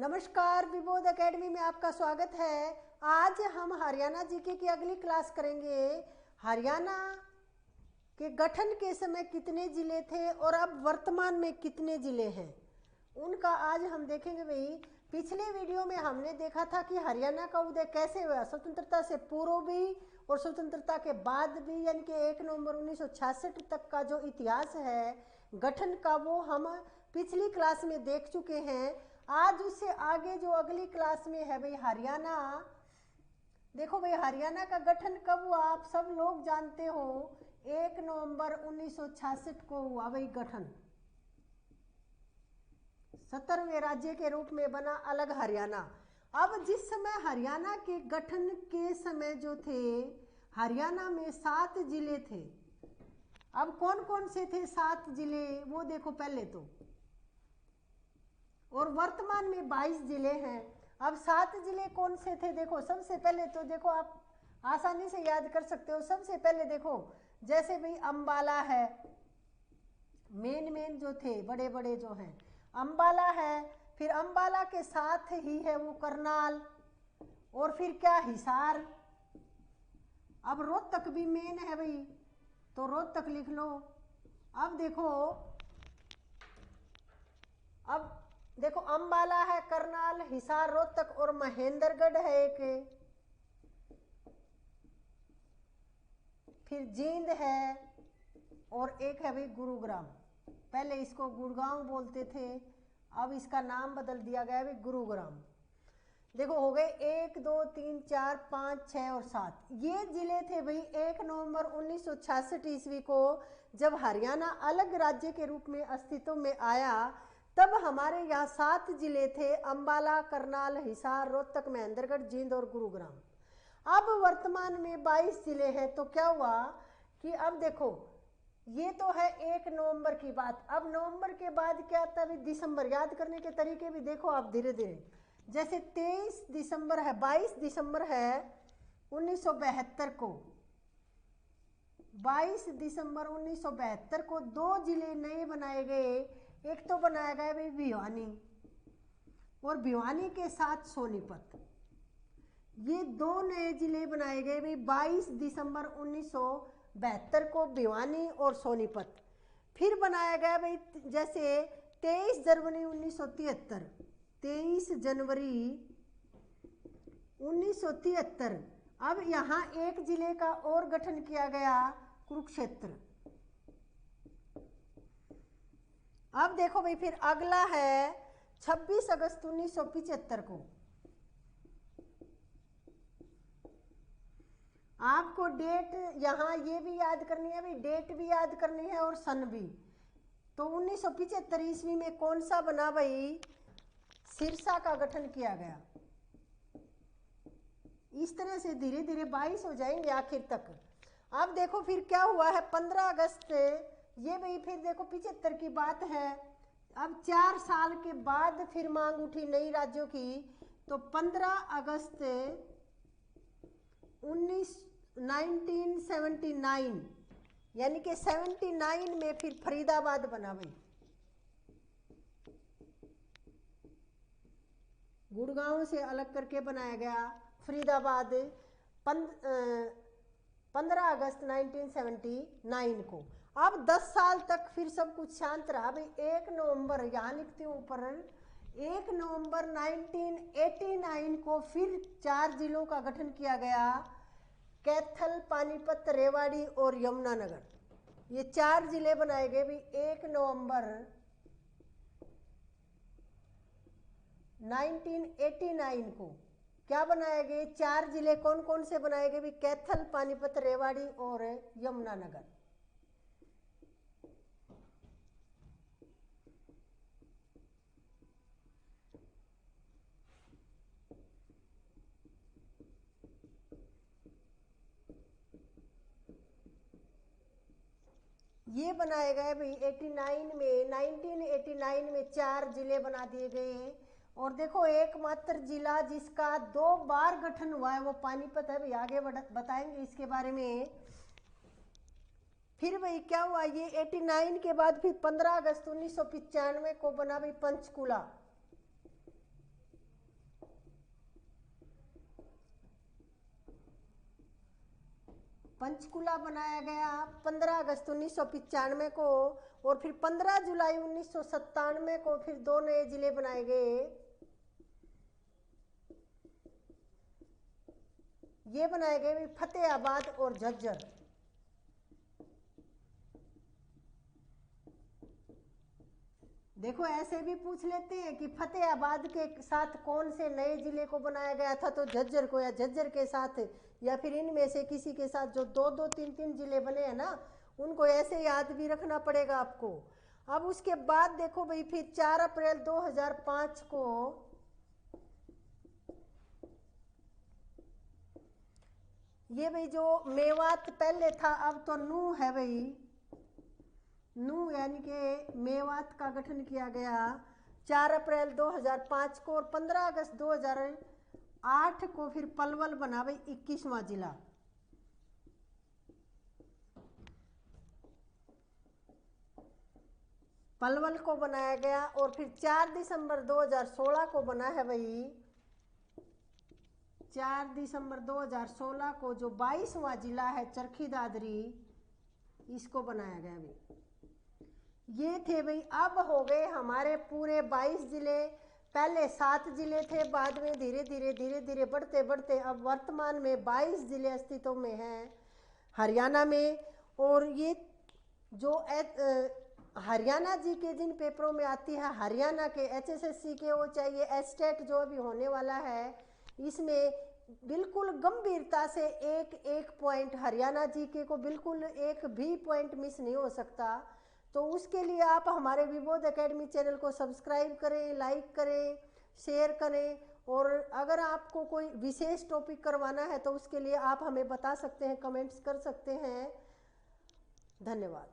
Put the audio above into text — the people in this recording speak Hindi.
नमस्कार, विबोध एकेडमी में आपका स्वागत है। आज हम हरियाणा जीके की अगली क्लास करेंगे। हरियाणा के गठन के समय कितने जिले थे और अब वर्तमान में कितने जिले हैं, उनका आज हम देखेंगे। भाई, पिछले वीडियो में हमने देखा था कि हरियाणा का उदय कैसे हुआ, स्वतंत्रता से पूर्व भी और स्वतंत्रता के बाद भी, यानी कि 1 नवंबर 1966 तक का जो इतिहास है गठन का, वो हम पिछली क्लास में देख चुके हैं। आज उससे आगे जो अगली क्लास में है भाई हरियाणा। देखो भाई, हरियाणा का गठन कब हुआ आप सब लोग जानते हो, 1 नवंबर 1966 को हुआ भाई गठन। 17वें राज्य के रूप में बना अलग हरियाणा। अब जिस समय हरियाणा के गठन के समय जो थे, हरियाणा में 7 जिले थे। अब कौन कौन से थे 7 जिले, वो देखो पहले तो, और वर्तमान में 22 जिले हैं। अब 7 जिले कौन से थे, देखो सबसे पहले तो देखो, आप आसानी से याद कर सकते हो। सबसे पहले देखो, जैसे भाई अंबाला है, मेन जो थे बड़े बड़े जो हैं, अंबाला है। फिर अंबाला के साथ ही है वो करनाल, और फिर क्या, हिसार। अब रोहतक भी मेन है भाई, तो रोहतक लिख लो। अब देखो अंबाला है, करनाल, हिसार, रोहतक और महेंद्रगढ़ है एक। फिर जींद है, और एक है भाई गुरुग्राम। पहले इसको गुड़गांव बोलते थे, अब इसका नाम बदल दिया गया है भाई गुरुग्राम। देखो हो गए 1 2 3 4 5 6 और 7, ये जिले थे भाई 1 नवंबर 1966 ईस्वी को, जब हरियाणा अलग राज्य के रूप में अस्तित्व में आया। तब हमारे यहाँ 7 जिले थे, अंबाला, करनाल, हिसार, रोहतक, महेंद्रगढ़, जींद और गुरुग्राम। अब वर्तमान में 22 जिले हैं। तो क्या हुआ कि अब देखो, ये तो है 1 नवंबर की बात। अब नवंबर के बाद क्या आता है, दिसंबर। याद करने के तरीके भी देखो आप धीरे धीरे। जैसे 23 दिसंबर है, 22 दिसंबर है 1972 को, 22 दिसंबर 1972 को 2 जिले नए बनाए गए। एक तो बनाया गया भाई भिवानी, और भिवानी के साथ सोनीपत। ये 2 नए जिले बनाए गए भाई 22 दिसंबर 1972 को, भिवानी और सोनीपत। फिर बनाया गया भाई जैसे 23 जनवरी 1973, 23 जनवरी 1973। अब यहाँ एक जिले का और गठन किया गया, कुरुक्षेत्र। अब देखो भाई, फिर अगला है 26 अगस्त 1975 को। आपको डेट यहाँ ये भी याद करनी है भाई, डेट भी याद करनी है और सन भी। तो 1975 ईस्वी में कौन सा बना भाई, सिरसा का गठन किया गया। इस तरह से धीरे धीरे 22 हो जाएंगे आखिर तक। अब देखो फिर क्या हुआ है, 15 अगस्त, ये भाई फिर देखो 75 की बात है। अब 4 साल के बाद फिर मांग उठी नई राज्यों की। तो 15 अगस्त 1979, यानी कि 79 में फिर फरीदाबाद बना भाई। गुड़गांव से अलग करके बनाया गया फरीदाबाद 15 अगस्त 1979 को। अब 10 साल तक फिर सब कुछ शांत रहा भाई। 1 नवंबर, यहाँ लिखती हूँ ऊपर, 1 नवंबर 1989 को फिर 4 जिलों का गठन किया गया, कैथल, पानीपत, रेवाड़ी और यमुनानगर। ये 4 जिले बनाए गए भी 1 नवंबर 1989 को। क्या बनाए गए, 4 जिले कौन कौन से बनाए गए भी, कैथल, पानीपत, रेवाड़ी और यमुनानगर। ये बनाए गए भाई 1989 में 4 जिले बना दिए गए। और देखो एकमात्र जिला जिसका 2 बार गठन हुआ है वो पानीपत है भाई। आगे बताएंगे इसके बारे में। फिर भाई क्या हुआ, ये 89 के बाद फिर 15 अगस्त 1995 को बना भाई पंचकुला। पंचकुला बनाया गया 15 अगस्त 1995 को, और फिर 15 जुलाई 1997 को फिर 2 नए जिले बनाए गए। ये बनाए गए फतेहाबाद और झज्जर। देखो ऐसे भी पूछ लेते हैं कि फतेहाबाद के साथ कौन से नए जिले को बनाया गया था, तो झज्जर को, या झज्जर के साथ, या फिर इनमें से किसी के साथ जो 2-2, 3-3 जिले बने हैं ना, उनको ऐसे याद भी रखना पड़ेगा आपको। अब उसके बाद देखो भाई, फिर 4 अप्रैल 2005 को ये भाई जो मेवात पहले था, अब तो नू है भाई, नू यानी कि मेवात का गठन किया गया 4 अप्रैल 2005 को, और 15 अगस्त 2008 को फिर पलवल बना भाई 21वां जिला। पलवल को बनाया गया, और फिर 4 दिसंबर 2016 को बना है भाई, 4 दिसंबर 2016 को जो 22वां जिला है चरखी दादरी, इसको बनाया गया भाई। ये थे भाई, अब हो गए हमारे पूरे 22 जिले। पहले 7 जिले थे, बाद में धीरे धीरे बढ़ते बढ़ते अब वर्तमान में 22 जिले अस्तित्व में हैं हरियाणा में। और ये जो हरियाणा जी के जिन पेपरों में आती है, हरियाणा के HSSC के हो, चाहिए एस्टेट जो अभी होने वाला है, इसमें बिल्कुल गंभीरता से एक एक पॉइंट हरियाणा जी के को बिल्कुल एक भी पॉइंट मिस नहीं हो सकता। तो उसके लिए आप हमारे विबोध एकेडमी चैनल को सब्सक्राइब करें, लाइक करें, शेयर करें, और अगर आपको कोई विशेष टॉपिक करवाना है तो उसके लिए आप हमें बता सकते हैं, कमेंट्स कर सकते हैं। धन्यवाद।